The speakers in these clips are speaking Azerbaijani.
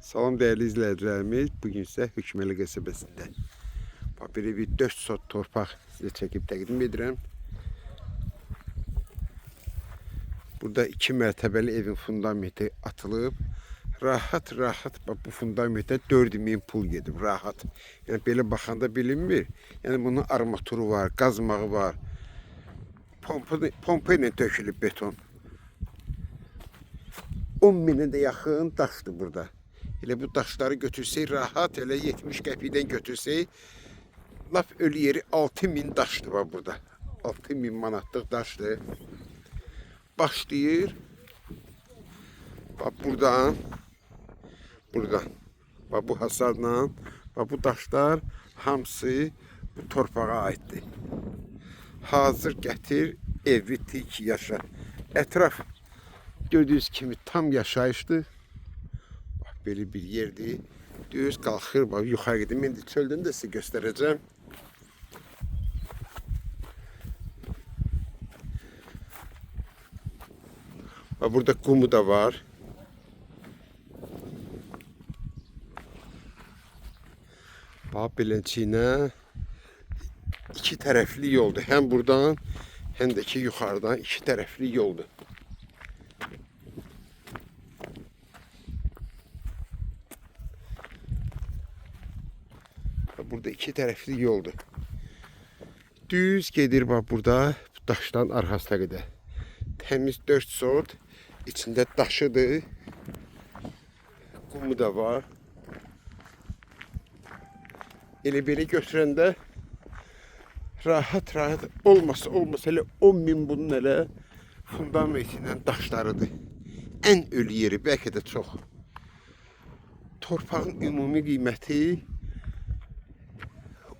Salam değerli izleyicilerimiz. Bugün ise Hükmeli qəsəbəsində biri bir 4 sot torpaq sizə çəkib təqdim edirəm. Burada 2 mərtəbəli evin fundamenti atılıb. Rahat bu fundamentə 4000 pul gedib. Rahat. Yəni belə baxanda bilinmir. Yəni bunun armaturu var, qazmağı var. Pompa ilə tökülüb beton. 10 minə də yaxın daşdır burada. Elə bu daşları götürsək rahat, elə 70 qəpikdən götürsək laf ölü yeri 6000 daşdır var burada. 6000 manatlıq daşdır. Başlayır. Bax buradan. Bax bu hasarla, bax bu daşlar hamısı bu torpağa aiddir. Hazır gətir, evi tik yaşa. Ətraf gördüyünüz kimi tam yaşayışdır. Böyle bir yerdir. Düz qalxır, bak yuxarı gedim. Mən də çöldən də sizə göstərəcəm. Bak burada qumu da var. Bak beləçinə iki tərəfli yoldur. Həm buradan, həm də ki yuxarıdan iki tərəfli yoldur. Burada iki tərəfli yoldur. Düz gedir bak burada daşdan arxasına qədər. Təmiz 4 sot. İçində daşıdır. Qumu da var. Elə belə götürəndə rahat olmasa elə 10.000 bunun elə fundamentindən daşlarıdır. Ən ölü yeri bəlkə də çox. Torpağın ümumi qiyməti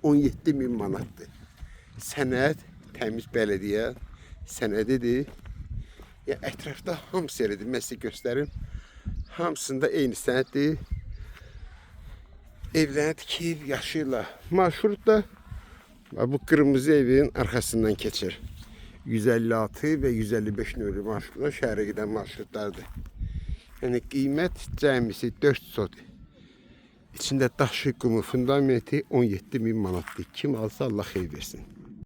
17.000 manatdır. Sənəd, təmiz bələdiyyə sənədidir. Ya ətrafda hamısı elədir. Mən sizə göstərim. Hamısında eyni sənəddir. Evlərini tikib, yaşayırlar. Marşrut da bu qırmızı evin arxasından keçir. 156 və 155 nömrəli marşrutlar şəhərə gedən marşrutlardır. Yəni qiymət cəmisi 4 sot. İçində daşı, qumu, fundamenti 17.000 manatdır. Kim alsa Allah xeyir versin.